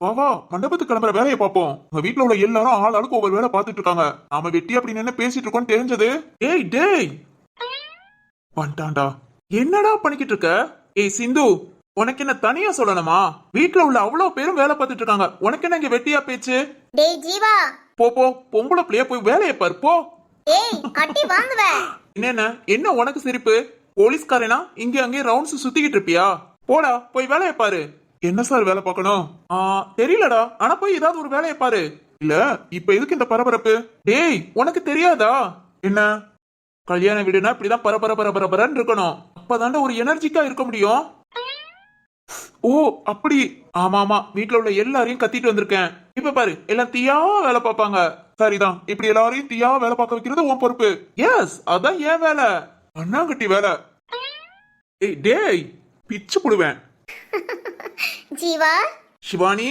வா வா, மண்டபத்துக்கு கிளம்புற வேலையை பார்ப்போம். உங்க வீட்டுல உள்ள எல்லாரும் ஆளுக்கு ஒவ்வொரு வேலை பார்த்துட்டு இருக்காங்க. நாம வெட்டி அப்படி என்ன பேசிட்டு இருக்கோம்னு தெரிஞ்சது. ஏய் டேய் வந்துட்டான்டா. என்னடா பண்ணிக்கிட்டு இருக்க? ஏய் சிந்து, உனக்கு என்ன தனியா சொல்லணுமா? வீட்டுல உள்ள அவ்வளவு பேரும் வேலை பார்த்துட்டு இருக்காங்க. உனக்கு என்ன இங்க வெட்டியா பேச்சு? டேய் ஜீவா, போ போ, பொம்பளை பிள்ளைய போய் வேலையை பாரு போ. ஏய் அடி வாங்குவ. என்ன உனக்கு சிரிப்பு? போலீஸ்காரனா இங்க அங்கே ரவுண்ட்ஸ் சுத்திக்கிட்டு இருப்பியா? போடா போய் வேலையை பாரு. என்ன சார் வேலை பார்க்கணும்? தெரியலடா, ஆனா போய் ஏதாவது ஒரு வேலையை பாரு. இல்ல இப்ப எதுக்கு இந்த பரபரப்பு? டேய் உனக்கு தெரியாதா? என்ன கல்யாண வீடுனா இப்படிதான் பரபரன்னு இருக்கணும். அப்பதாண்டா ஒரு எனர்ஜிக்கா இருக்க முடியும். ஓ அப்படி. ஆமா ஆமா, வீட்டுல உள்ள எல்லாரையும் கத்திட்டு வந்திருக்கேன். இப்ப பாரு, எல்லாம் தீயா வேலை பார்ப்பாங்க. சரிதான், இப்படி எல்லாரையும் தீயா வேலை பார்க்க வைக்கிறது உன் பொறுப்பு. எஸ், அதான் ஏன் வேலை, அண்ணாங்கட்டி வேலை. ஏய் டேய், பிச்சு புடுவேன். ஜீவா. சிவானி,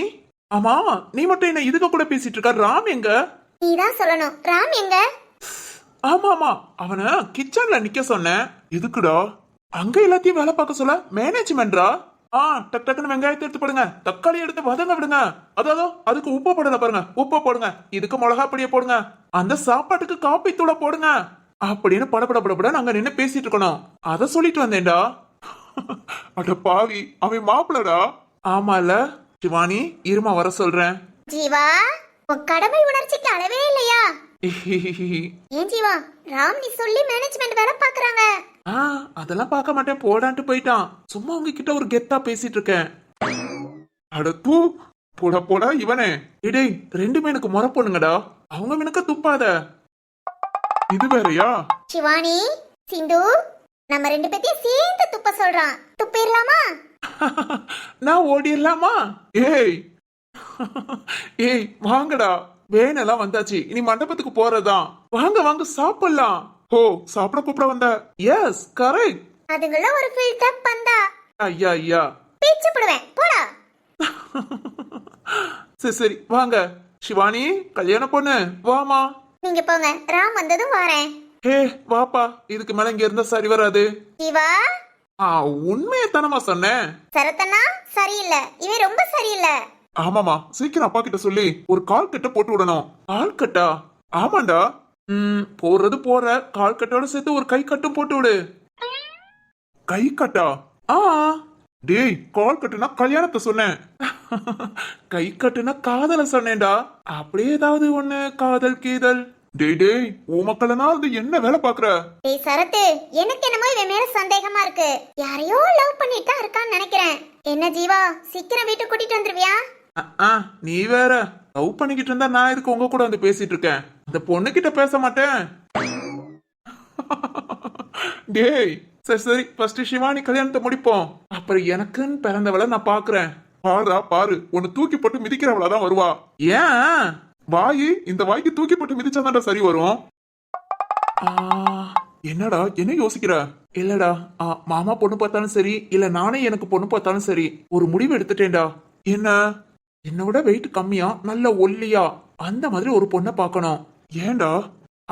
ஆமா நீ மட்டும் என்ன இதுக்கு கூட பேசிட்டு இருக்க? ராம் எங்க? நீதான் சொல்லணும். ராம் எங்க? ஆமா ஆமா, அவன கிச்சன்ல நிக்க சொன்னேன். எதுக்குடா? அங்க எல்லாத்தையும் வேலை பார்க்க சொல்ல மேனேஜ்மெண்ட்ரா? டக் டக்குன்னு வெங்காயத்தை எடுத்து போடுங்க, தக்காளி எடுத்து வதங்க விடுங்க. அதாவது அதுக்கு உப்பு போடல பாருங்க, உப்பு போடுங்க. இதுக்கு மிளகா பொடியை போடுங்க, அந்த சாப்பாட்டுக்கு காப்பி தூளை போடுங்க அப்படின்னு படபட நாங்க நின்னு பேசிட்டு இருக்கணும். அத சொல்லிட்டு வந்தேன்டா. அட பாவி, அவன் மாப்பிளடா. ஆமால சிவானி, இருமா வர சொல்றேன். ஜீவா, உன் கடமை உணர்ச்சிக்கு அளவே இல்லையா? ஏன் ஜீவா, ராம் நீ சொல்லி மேனேஜ்மெண்ட் வேலை பாக்குறாங்க. அதெல்லாம் பார்க்க மாட்டேன் போடான்ட்டு போயிட்டான். சும்மா உங்ககிட்ட ஒரு கெத்தா பேசிட்டு இருக்கேன். அடத்து போட போடா இவனே. இடேய் 2 எனக்கு முறை பொண்ணுங்கடா, அவங்க எனக்கு துப்பாத. இது வேறயா? சிவானி, சிந்து, நம்ம ரெண்டு பேத்தையும் சேர்ந்து துப்ப சொல்றான். துப்பிடலாமா? நான் ஓடிடலாமா? ஏய் ஏய் வாங்கடா, வேனெல்லாம் வந்தாச்சு, இனி மண்டபத்துக்கு போறதுதான். வாங்க வாங்க சாப்பிடலாம். ஓ சாப்பிட கூப்பிட வந்த? Yes correct. அதுக்குள்ள ஒரு ஃபில்டர் பந்தா ஐயா ஐயா. பிச்சு போடுவேன் போடா. சரி சரி வாங்க. சிவானி கல்யாண பொண்ணு வாமா. நீங்க போங்க, ராம் வந்ததும் வரேன். ஏ வாப்பா, இதுக்கு மேல இங்க இருந்தா சரி வராது. சிவா. உண்மையை தானமா சொன்னேன். சரத்தனா சரியில்லை, இவன் ரொம்ப சரியில்லை. ஆமாமா, சீக்கிரம் அப்பா கிட்ட சொல்லி ஒரு கால் கட்ட போட்டு விடணும். கால் கட்டா? ஆமாண்டா. போறது போற, கால் கட்டோட சேர்த்து ஒரு கை கட்டும் போட்டு விடு. கை கட்டா? ஆ டேய், கால் கட்டுனா கல்யாணத்தை சொன்னேன். கை கட்டுனா காதல சொன்னேன்டா. அப்படியே ஏதாவது ஒண்ணு காதல் கீதல். டேய் டேய், உன் மக்களனா அது என்ன வேலை பாக்குற? டேய் சரத்து, எனக்கு என்னமோ இவன் மேல சந்தேகமா இருக்கு. யாரையோ லவ் பண்ணிட்டு தான் இருக்கான்னு நினைக்கிறேன். என்ன ஜீவா, சீக்கிரம் வீட்டுக்கு கூட்டிட்டு வந்துருவியா? நீ வேற லவ் பண்ணிக்கிட்டு இருந்தா நான் இதுக்கு உங்க கூட வந்து பேசிட்டு இருக்கேன். அந்த பொண்ணு கிட்ட பேச மாட்டேன். டேய் சரி சரி, ஃபர்ஸ்ட் சிவானி கல்யாணத்தை முடிப்போம், அப்புறம் எனக்குன்னு பிறந்தவளை நான் பாக்குறேன். பாருடா பாரு, உன்னை தூக்கி போட்டு மிதிக்கிறவளதான் வருவா. ஏன்? வாயி இந்த வாய்க்கு தூக்கி போட்டு மிதிச்சாதான்டா சரி வரும். என்னடா என்ன யோசிக்கிற? இல்லடா, மாமா பொண்ணு பார்த்தாலும் சரி, இல்ல நானே எனக்கு பொண்ணு பார்த்தாலும் சரி, ஒரு முடிவு எடுத்துட்டேன்டா. என்ன? என்னை விட வெயிட் கம்மியா, நல்ல ஒல்லியா, அந்த மாதிரி ஒரு பொண்ணை பார்க்கணும். ஏன்டா?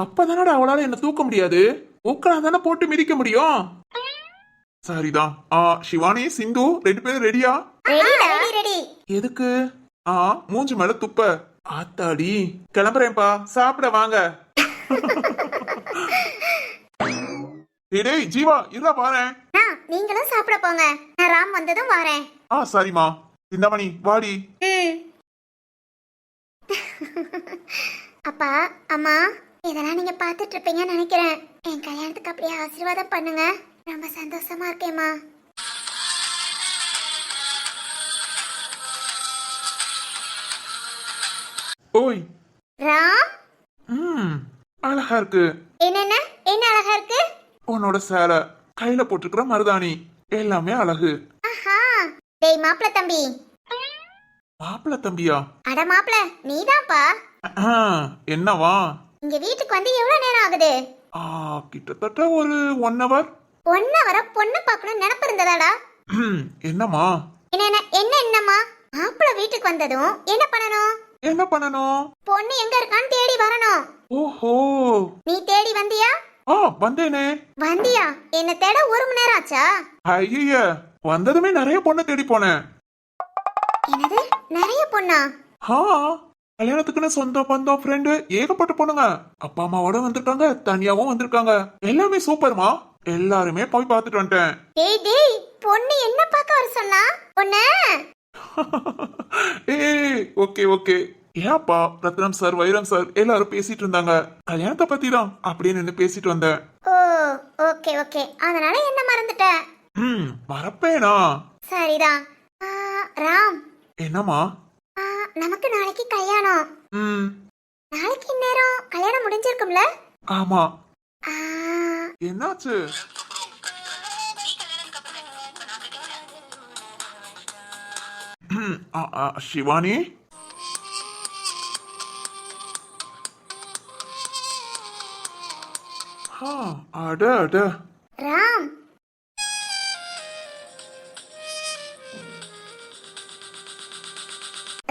அப்பதானடா அவளால என்ன தூக்க முடியாது, உட்காந்தானே போட்டு மிதிக்க முடியும். சரிதான். சிவானி சிந்து ரெண்டு பேரும் ரெடியா? Ready ready. எதுக்கு? மூஞ்சி மேல துப்ப. ஆத்தாடி, கிளம்புறேன்ப்பா, சாப்பிட வாங்க. டேய் ஜீவா, இருடா பாரேன். நீங்களும் சாப்பிட போங்க, நான் ராம் வந்ததும் வரேன். சரிம்மா. சிந்தாமணி வாடி. அப்பா அம்மா, இதெல்லாம் நீங்க பாத்துட்டு இருப்பீங்கன்னு நினைக்கிறேன். என் கல்யாணத்துக்கு அப்படியே ஆசீர்வாதம் பண்ணுங்க. ரொம்ப சந்தோஷமா இருக்கேம்மா. ஓய் ராம். அழகா இருக்கு. என்னென்ன என்ன அழகா இருக்கு? உன்னோட சேலை, கையில போட்டுக்கிற மருதாணி, எல்லாமே அழகு. ஆஹா. டேய் மாப்பிள தம்பி. மாப்பிள தம்பியா? அட மாப்பிள, நீதான்ப்பா. என்னவா? இங்க வீட்டுக்கு வந்து எவ்வளவு நேரம் ஆகுது? கிட்டத்தட்ட ஒரு 1 hour. 1 hour பொண்ணு பார்க்கணும் நினைப்பு இருந்ததாடா? என்னம்மா? என்னம்மா? மாப்பிள வீட்டுக்கு வந்ததும் என்ன பண்ணணும்? என்ன பண்ணணும்? பொண்ணு எங்க இருக்கான்னு தேடி வரணும். ஓஹோ, நீ தேடி வந்தியா? வந்தேனே. வந்தியா? என்ன தேட 1 மணி நேரம் ஆச்சா? ஐய, வந்ததுமே நிறைய பொண்ணு தேடி போனேன். என்னது, நிறைய பொண்ணா? கல்யாணத்துக்குன்னு சொந்த பந்தம் ஃப்ரெண்டு ஏகப்பட்ட பொண்ணுங்க. அப்பா அம்மாவோட வந்திருக்காங்க, தனியாவும் வந்திருக்காங்க. எல்லாமே சூப்பர்மா. எல்லாருமே போய் பார்த்துட்டு வந்துட்டேன். டேய் பொண்ணு என்ன பார்க்க வர சொன்னா? பொண்ணு. Okay okay. ஏன்ப்பா, ரத்னம் சார், வைரம் சார் எல்லாரும் பேசிட்டு இருந்தாங்க. கல்யாணத்தை பத்தி தான் அப்படியே நின்று பேசிட்டு வந்தேன். ஓ ஓகே ஓகே, அதனால என்ன மறந்துட்ட? மறப்பேனா? சரிதான். ராம். என்னம்மா? நமக்கு நாளைக்கு கல்யாணம். நாளைக்கு இந்நேரம் கல்யாணம் முடிஞ்சிருக்கும்ல? ஆமா. என்னாச்சு? சிவானி, அட அட. ராம்.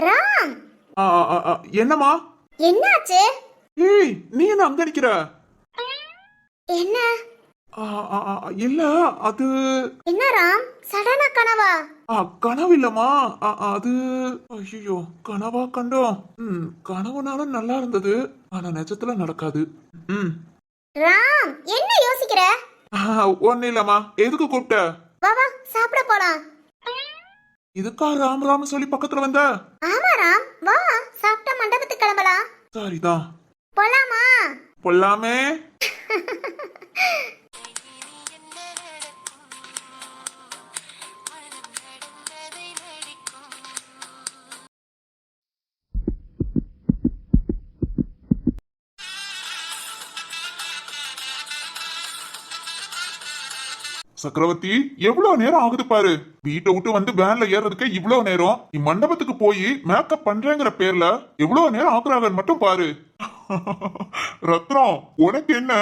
ராம். என்னம்மா? என்னாச்சு? ஏய், நீ என்ன அங்க நிக்கிற? என்ன? இல்ல, அது என்ன ராம், சடனா கனவா? கனவு இல்லம்மா, அது ஐயோ, கனவா கண்டோம். கனவுனாலும் நல்லா இருந்தது, ஆனா நிஜத்துல நடக்காது. ராம், என்ன யோசிக்கிற? ஒண்ணு இல்லம்மா. எதுக்கு கூப்பிட்ட? வா வா, சாப்பிட போலாம். இதுக்கா ராம் ராம் சொல்லி பக்கத்துல வந்த? ஆமா ராம், வா சாப்பிட்ட மண்டபத்துக்கு கிளம்பலாம். சரிதான். போலாமா? போலாமே. சக்கரவர்த்தி எவ்வளவு நேரம் ஆகுது பாரு. வீட்டை விட்டு வந்து வேன்ல ஏறதுக்கு இவ்வளவு நேரம். நீ மண்டபத்துக்கு போய் மேக்கப் பண்றேங்கிற பேர்ல எவ்வளவு நேரம் ஆகுறாங்கன்னு மட்டும் பாரு. ரத்னம், உனக்கு என்ன?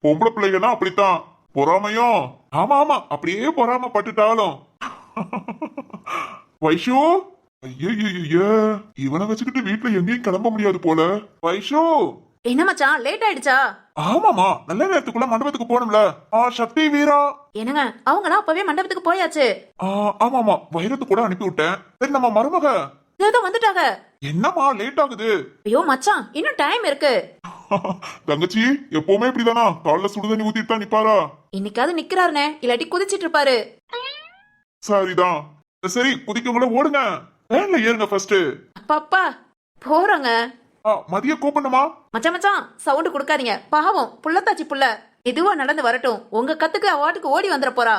பொம்பளை பிள்ளைங்கன்னா அப்படித்தான், பொறாமையும். ஆமா ஆமா, அப்படியே பொறாம பட்டுட்டாலும். வைஷு, ஐயோ, இவனை வச்சுக்கிட்டு வீட்டுல எங்கேயும் கிளம்ப முடியாது போல. வைஷு. என்ன மச்சான், லேட் ஆயிடுச்சா? ஆமாமா, நல்ல நேரத்துக்குள்ள மண்டபத்துக்கு போகணும்ல. சக்தி வீரா. என்னங்க, அவங்களாம் அப்பவே மண்டபத்துக்கு போயாச்சு. ஆமாமா, வைரத்து கூட அனுப்பி விட்டேன். சரி, நம்ம மருமக ஏதோ வந்துட்டாங்க. என்னம்மா லேட் ஆகுது? ஐயோ மச்சான், இன்னும் டைம் இருக்கு. தங்கச்சி எப்பவுமே இப்படிதானா? காலைல சுடுதண்ணி ஊத்திட்டு தான் நிப்பாரா? இன்னைக்காவது நிக்கிறாருனே, இல்லாட்டி குதிச்சிட்டு இருப்பாரு. சரிதான். சரி, குதிக்கவங்கள ஓடுங்க. வேன்ல ஏறுங்க ஃபர்ஸ்ட். அப்பா போறோங்க. மதிய கூப்பிடணுமா? மச்சான் மச்சான், சவுண்ட் கொடுக்காதீங்க. பாவம் புள்ளத்தாச்சி புள்ள. எதுவா நடந்து வரட்டும். உங்க கத்துக்கு அவாட்டுக்கு ஓடி வந்துட போறா.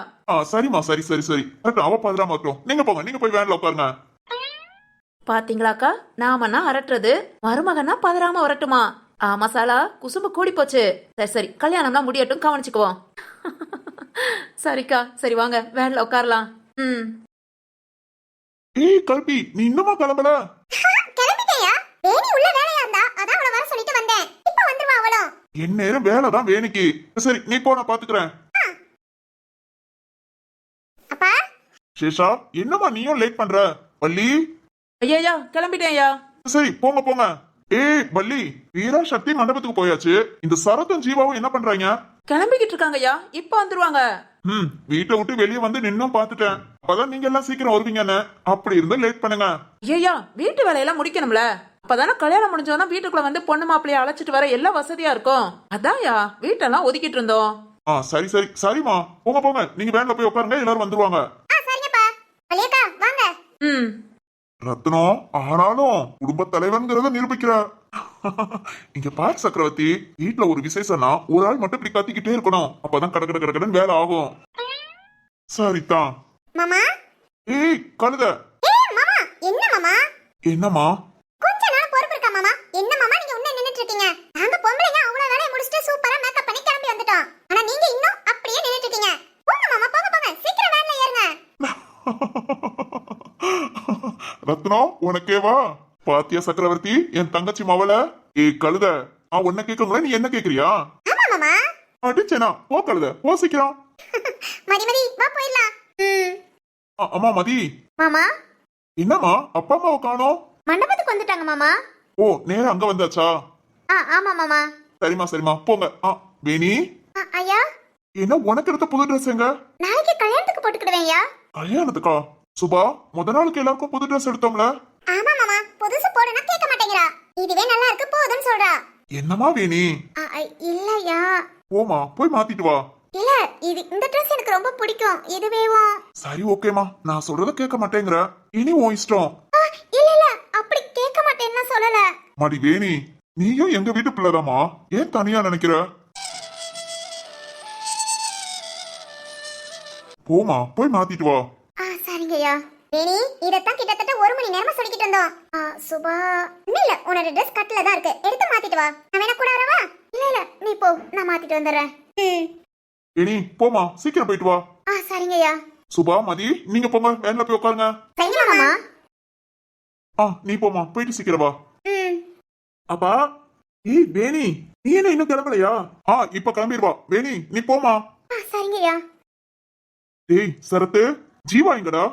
சரிம்மா, சரி சரி சரி. அவ பாதுகாம இருக்கட்டும். நீங்க போங்க, நீங்க போய் வேன்ல உட்காருங்க. பாத்தீங்களாக்கா, நாமன்னா அரட்டுறது, மருமகனா பதறாம வரட்டுமா? மசாலா குசும்பு கூடி போச்சு. சரி சரி, கல்யாணம்னா முடியட்டும், கவனிச்சுக்குவோம். சரிக்கா, சரி வாங்க வேன்ல உட்காரலாம். ஏய் கல்பி, நீ இன்னுமா கிளம்பல? கிளம்பிட்டேயா? வேணி உள்ள வேலையா இருந்தா, அதான் அவளை வர சொல்லிட்டு வந்தேன். இப்ப வந்துருவா அவளும். என் நேரம் வேலைதான் வேணிக்கு. சரி, நீ போ, நான் பாத்துக்கிறேன். அப்பா. சேஷா, என்னம்மா நீயும் லேட் பண்ற? வள்ளி. ஐயா கிளம்பிட்டேன்யா. சரி, போங்க போங்க. ஏய் வள்ளி, வீரா சக்தி மண்டபத்துக்கு போயாச்சு. இந்த சரத்தும் ஜீவாவும் என்ன பண்றாங்க? கிளம்பிக்கிட்டு இருக்காங்கய்யா, இப்ப வந்துருவாங்க. வீட்டை விட்டு வெளியே வந்து நின்னும் பாத்துட்டேன். அப்பதான் நீங்க எல்லாம் சீக்கிரம் வருவீங்கன்னு. அப்படி இருந்து லேட் பண்ணுங்க. ஐயா, வீட்டு வேலையெல்லாம் முடிக்கணும்ல. அப்பதானே கல்யாணம் முடிஞ்சோன்னா வீட்டுக்குள்ள வந்து பொண்ணு மாப்பிள்ளைய அழைச்சிட்டு வர எல்லாம் வசதியா இருக்கும். அதான்யா வீட்டெல்லாம் ஒதுக்கிட்டு இருந்தோம். சரி சரி சரிம்மா, போங்க போங்க. நீங்க வேன்ல போய் உட்காருங்க, எல்லாரும் வந்துருவாங்க. சரிங்கப்பா. வலியக்கா வாங்க. ரத்னம், ஆனாலும் குடும்ப தலைவன்கிறத நிரூபிக்கிற. இங்க பார் சக்கரவர்த்தி, வீட்டுல ஒரு விசேஷம்னா ஒரு ஆள் மட்டும் இப்படி கத்திக்கிட்டே இருக்கணும். அப்பதான் கடற்கட கடற்கடன் வேலை ஆகும். சரிதான். மாமா. ஏய் கழுத. மாமா. என்ன மாமா? என்னம்மா? கொஞ்ச நேரம் பொறுப்பு இருக்கா மாமா? என்ன மாமா நீங்க உன்ன நின்னுட்டு இருக்கீங்க? நாங்க பொம்பளைங்க அவ்வளவு வேலைய முடிச்சிட்டு சூப்பரா மேக்கப் பண்ணி கிளம்பி வந்துட்டோம். ஆனா நீங்க இன்னும் அப்படியே நின்னுட்டு இருக்கீங்க. போங்க மாமா, போங்க போங்க, சீக்கிரம் வேன்ல ஏறுங்க. ரத்னம், உனக்கேவா? பாத்தியா சக்கரவர்த்தி, என் தங்கச்சி மவள. ஏய் கழுத, உன்ன கேக்குங்களா, நீ என்ன கேக்குறியா? ஆமா மாமா. அடிச்சேனா? போ கழுத, போ சீக்கிரம். மதி மதி வா போயிடலாம். அம்மா மதி. மாமா. என்னம்மா, அப்பா அம்மாவை காணோம்? மண்டபத்துக்கு வந்துட்டாங்க மாமா. ஓ, நேரா அங்க வந்தாச்சா? ஆமா மாமா. சரிம்மா சரிம்மா, போங்க. வேணி. ஐயா. என்ன உனக்கு எடுத்த புது ட்ரெஸ் எங்க? நாளைக்கு கல்யாணத்துக்கு போட்டுக்கிடுவேன்யா. கல்யாணத்துக்கா? சுபா, முத நாளுக்கு எல்லாருக்கும் புது ட்ரெஸ் எடுத்தோம்ல? ஆமா மாமா, புதுசு போடுனா கேட்க மாட்டேங்கிறா. இதுவே நல்லா இருக்கு போதுன்னு சொல்றா. என்னம்மா வேணி? இல்லையா. போமா, போய் மாத்திட்டு வா. இல்ல, இந்த ட்ரெஸ் எனக்கு ரொம்ப பிடிக்கும். இதுவேவும். சரி ஓகேமா, நான் சொல்றத கேட்க மாட்டேங்கிற. இனி உன் இஷ்டம். இல்ல, அப்படி கேட்க மாட்டேன்னு சொல்லல. மடி வேணி, நீயும் எங்க வீட்டு பிள்ளைதாமா, ஏன் தனியா நினைக்கிற? போமா, போய் மாத்திட்டு வா. சரிங்கய்யா. வேணி, இதத்தான் கிட்டத்தட்ட 1 மணி நேரமா சொல்லிக்கிட்டு இருந்தோம். சுபா. இல்ல, உன்னோட ட்ரெஸ் கட்டில தான் இருக்கு, எடுத்து மாத்திட்டு வா. நான் வேணா கூட வரவா? இல்ல நீ போ, நான் மாத்திட்டு வந்துடுறேன். வேணி, போமா, சீக்கிரம் போயிட்டு வா. சரிங்கய்யா. சுபா, மதி, நீங்க போங்க, வேன்ல போய் உட்காருங்க. சரிங்க மாமா. நீ போமா, போயிட்டு சீக்கிரம் வா. அப்பா. ஏய் வேணி, நீ என்ன இன்னும் கிளம்பலையா? இப்ப கிளம்பிடுவா. வேணி, நீ போமா. சரிங்கய்யா. டேய் சரத்து, ஜீவா எங்கடா?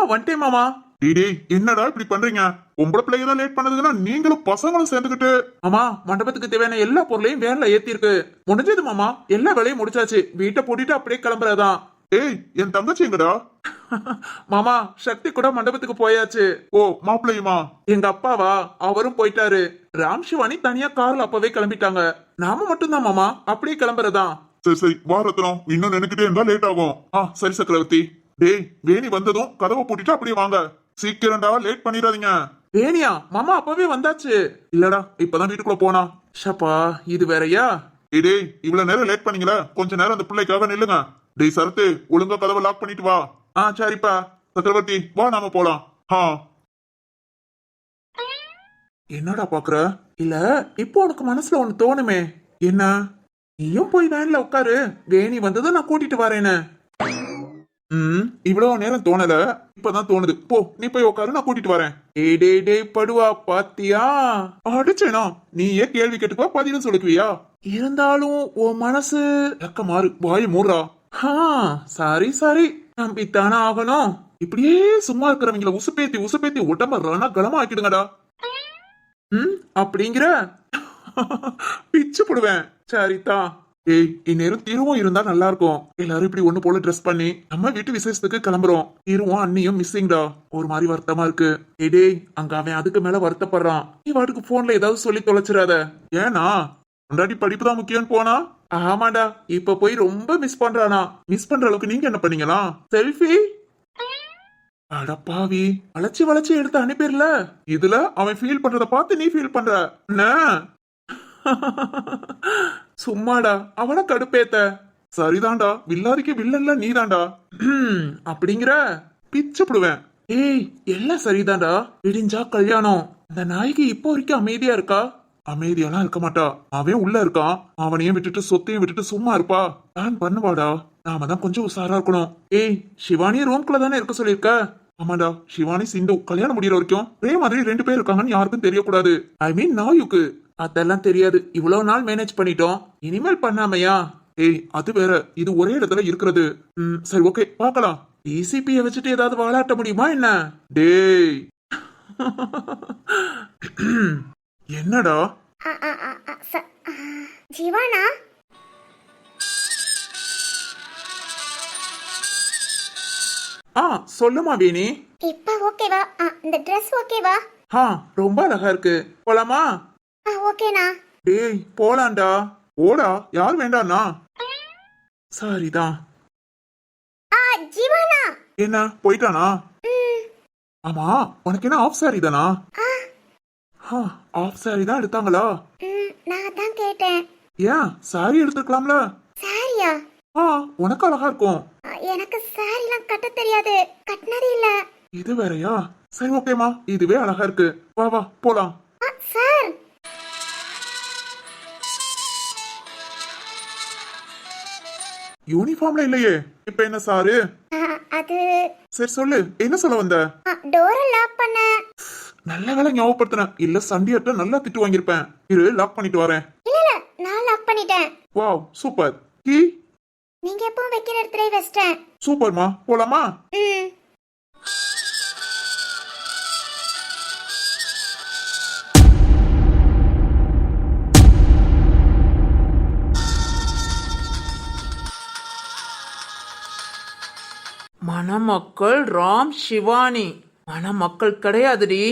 வந்துட்டேன் மாமா. டேய் என்னடா இப்படி பண்றீங்க? பொம்பளை பிள்ளைங்க தான் லேட் பண்ணதுன்னா நீங்களும் பசங்களும் சேர்ந்துக்கிட்டு. மாமா, மண்டபத்துக்கு தேவையான எல்லா பொருளையும் வேன்ல ஏத்தி இருக்கு. முடிஞ்சது மாமா, எல்லா வேலையும் முடிச்சாச்சு. வீட்டை பூட்டிட்டு அப்படியே கிளம்புறதான். ஏய், என் தங்கச்சி எங்கடா? மாமா, சக்தி கூட மண்டபத்துக்கு போயாச்சு. ஓ, மாப்பிள்ளையுமா? எங்க அப்பாவா, அவரும் போயிட்டாரு. ராம் சிவானி தனியா கார்ல அப்பவே கிளம்பிட்டாங்க. நாம மட்டும்தான் மாமா, அப்படியே கிளம்புறதான். சரி சரி, வா ரத்னம், இன்னும் நினைக்கிட்டே இருந்தா லேட் ஆகும். சரி சக்கரவர்த்தி. டேய் வேணி வந்ததும் கதவை பூட்டிட்டு அப்படியே வாங்க. சீக்கிரம்டா, லேட் பண்ணிடாதீங்க. வேணியா? மாமா அப்பவே வந்தாச்சு. இல்லடா, இப்பதான் வீட்டுக்குள்ள போனா. ஷப்பா, இது வேறயா? டேய், இவ்வளவு நேரம் லேட் பண்ணீங்களா? கொஞ்ச நேரம் அந்த பிள்ளைக்காக நில்லுங்க. டேய் சரத்து, ஒழுங்கா கதவை லாக் பண்ணிட்டு வா. சரிப்பா. சக்கரவர்த்தி, வா நாம போலாம். என்னடா பாக்குற? இல்ல, இப்போ உனக்கு மனசுல ஒண்ணு தோணுமே. என்ன? நீயும் போய் வேன்ல உட்காரு, வேணி வந்ததும் நான் கூட்டிட்டு வரேன்னு. இவ்வளவு நேரம் தோணல, இப்பதான் தோணுது. போ, நீ போய் உட்காரு, நான் கூட்டிட்டு வரேன். ஏய் டேய் டேய் படுவா, பாத்தியா அடிச்சேனா? நீயே கேள்வி கேட்டுக்குவா, பதிலும் சொல்லுக்குவியா? இருந்தாலும் உன் மனசு மாறு, வாய் மூடுறா. சரி சரி, நம்பித்தானே ஆகணும். இப்படியே சும்மா இருக்கிறவங்கள உசுப்பேத்தி உசுப்பேத்தி உடம்ப ரண கலமா ஆக்கிடுங்கடா. அப்படிங்கிற பிச்சு போடுவேன். சரிதான். ஏய், இந்நேரம் திருவும் இருந்தா நல்லா இருக்கும். எல்லாரும் இப்படி ஒண்ணு போல ட்ரெஸ் பண்ணி நம்ம வீட்டு விசேஷத்துக்கு கிளம்புறோம். திருவும் அண்ணியும் மிஸ்ஸிங்டா. ஒரு மாதிரி வருத்தமா இருக்கு. டேய், அங்க அவன் அதுக்கு மேல வருத்தப்படுறான். நீ வாட்டுக்கு போன்ல ஏதாவது சொல்லி தொலைச்சிடாத. ஏனா முன்னாடி படிப்பு தான் முக்கியம் போனா? ஆமாடா, இப்ப போய் ரொம்ப மிஸ் பண்றானா. மிஸ் பண்ற அளவுக்கு நீங்க என்ன பண்ணீங்களா? செல்ஃபி? அடப்பாவி, வளைச்சு வளைச்சு எடுத்து அனுப்பிடல. இதுல அவன் ஃபீல் பண்றத பார்த்து நீ ஃபீல் பண்ற என்ன? சும்மாடா, அவன கடுப்பேத்த. சரிதான்டா, வில்லாதிக்கு வில்லன்ல நீதான்டா. அப்படிங்கிற பிச்சுப்படுவேன். ஏய், எல்லாம் சரிதான்டா. விடிஞ்சா கல்யாணம். இந்த நாய்க்கு இப்போ வரைக்கும் அமைதியா இருக்கா? அமைதியெல்லாம் இருக்க மாட்டா. அவன் உள்ள இருக்கான். அவனையும் விட்டுட்டு சொத்தையும் விட்டுட்டு சும்மா இருப்பா? பிளான் பண்ணுவாடா. நாம தான் கொஞ்சம் உஷாரா இருக்கணும். ஏய், சிவானி ரூம்குள்ள தானே இருக்க சொல்லியிருக்க? ஆமாடா, சிவானி சிந்து கல்யாணம் முடியற வரைக்கும் ஒரே மாதிரி 2 பேர் இருக்காங்கன்னு யாருக்கும் தெரியக்கூடாது. ஐ மீன் நாயுக்கு. அதெல்லாம் தெரியாது. இவ்வளவு நாள் மேனேஜ் பண்ணிட்டோம், இனிமேல் பண்ணாமையா? ஏய், அது வேற, இது ஒரே இடத்துல இருக்கிறது. சரி, ஓகே, பார்க்கலாம். டிசிபியை வச்சுட்டு ஏதாவது வாழாட்ட முடியுமா என்ன? டேய், என்னடா? ஜீவானா, சொல்லுமா வேணி. இப்ப ஓகேவா? இந்த Dress ஓகேவா? ரொம்ப அழகா இருக்கு. போலாமா? ஓகேண்ணா. டேய், போலாண்டா. ஓடா, யார் வேண்டாண்ணா? சரிதான். ஜீவானா, என்ன போயிட்டானா? ஆமா, உனக்கு என்ன ஆஃப் சாரி தானா? ஆஃப் சாரி தான் எடுத்தாங்களா? நான் தான் கேட்டேன். ஏன் சாரி எடுத்துக்கலாம்ல? சாரியா? உனக்கு அழகா இருக்கும். எனக்கு சாரிலாம் கட்ட தெரியாது, கட்டினது இல்ல. இது வேறயா? சரி, ஓகேமா, இதுவே அழகா இருக்கு. வா வா போலாம். சார், யூனிஃபார்ம்ல இல்லையே, இப்ப என்ன சாரு? அது சரி சொல்லு, என்ன சொல்ல வந்த? டோரை லாக் பண்ண. நல்ல வேலை ஞாபகப்படுத்தின, இல்ல சண்டியர்ட்ட நல்லா திட்டு வாங்கியிருப்பேன். இரு, லாக் பண்ணிட்டு வரேன். இல்ல, நான் லாக் பண்ணிட்டேன். Wow, super. கீ நீங்க எப்போ வைக்கிற இடத்துல வச்சிட்டேன். சூப்பர்மா, போலாமா? மணமக்கள் ராம் சிவானி. மணமக்கள் கிடையாதுடி.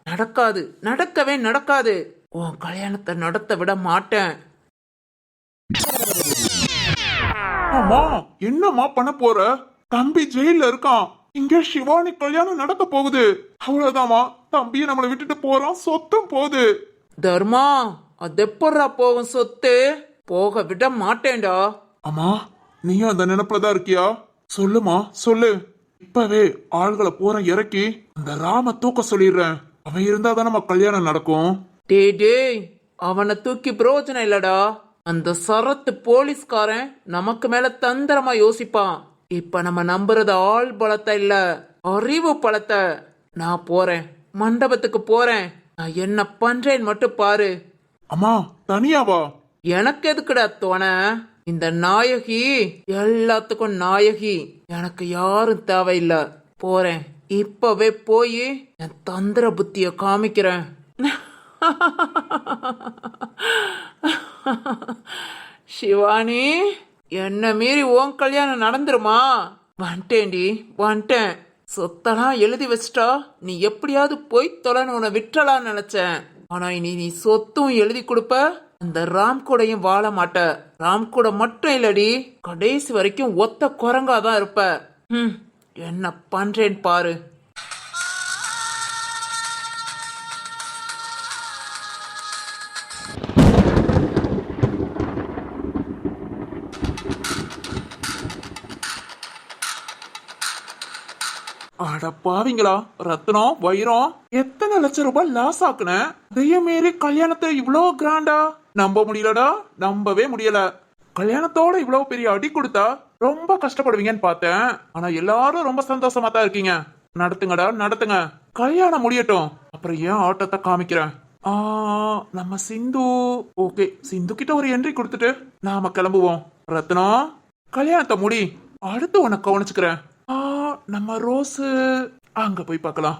நடக்காது, நடக்கவே நடக்காது. உன் கல்யாணத்தை நடத்த விட மாட்டேன். அம்மா, என்னம்மா பண்ண போற? தம்பி ஜெயில இருக்கான். இங்க சிவானி கல்யாணம் நடக்க போகுது. அவ்வளவுதாம்மா, தம்பியை நம்மளை விட்டுட்டு போறான், சொத்தும் போகுது. தர்மா, அது எப்படா போகும் சொத்து? போக விட மாட்டேன்டா. அம்மா, நீயும் அந்த நினைப்புலதான் இருக்கியா? சொல்லுமா, சொல்லு. இப்பவே ஆள்களை போற இறக்கி அந்த ராம தூக்க சொல்லிடுறேன். அவன் இருந்தா தான் நம்ம கல்யாணம் நடக்கும். டேய், அவனை தூக்கி பிரயோஜனம் இல்லடா. அந்த சரத்து போலீஸ்காரன் நமக்கு மேல தந்திரமா யோசிப்பான். இப்ப நம்ம நம்புறது ஆள் பலத்தை இல்ல, அறிவு பலத்தை. நான் போறேன், மண்டபத்துக்கு போறேன். நான் என்ன பண்றேன்னு மட்டும் பாரு. அம்மா, தனியாவா? எனக்கு எதுக்குடா தோண? இந்த நாயகி எல்லாத்துக்கும் நாயகி. எனக்கு யாரும் தேவையில்ல. போறேன், இப்பவே போய் என் தந்திர புத்திய காமிக்கிறேன். சிவானி, என்ன மீறி உன் கல்யாணம் நடந்துருமா? வந்துட்டேன்டி, வந்துட்டேன். சொத்தெல்லாம் எழுதி வச்சிட்டா நீ எப்படியாவது போய் தொலைன்னு உன்னை விட்டுறலான்னு நினைச்சேன். ஆனா இனி நீ சொத்தும் எழுதி கொடுப்ப, அந்த ராம் கூடயும் வாழ மாட்ட. ராம் கூட மட்டும் இல்லடி, கடைசி வரைக்கும் ஒத்த குரங்காதான் இருப்ப. என்ன பண்றேன்னு பாரு. அட பாவிங்களா, ரத்னம் வைரம் எத்தனை லட்சம் ரூபாய் லாஸ் ஆக்குன. அதையே மீறி கல்யாணத்தை இவ்வளோ கிராண்டா? நம்ப முடியலடா, நம்பவே முடியல. கல்யாணத்தோட இவ்வளவு பெரிய அடி கொடுத்தா ரொம்ப கஷ்டப்படுவீங்கன்னு பார்த்தேன் ஆனா எல்லாரும் ரொம்ப சந்தோஷமா தான் இருக்கீங்க. நடத்துங்கடா நடத்துங்க, கல்யாணம் முடியட்டும், அப்புறம் ஏன் ஆட்டத்தை காமிக்கிறேன். நம்ம சிந்து. ஓகே, சிந்து கிட்ட ஒரு என்ட்ரி கொடுத்துட்டு நாம கிளம்புவோம். ரத்னம், கல்யாணத்தை முடி, அடுத்து உனக்கு கவனிச்சுக்கிறேன். நம்ம ரோஸு அங்க போய் பார்க்கலாம்.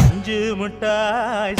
அஞ்சு முட்டாய்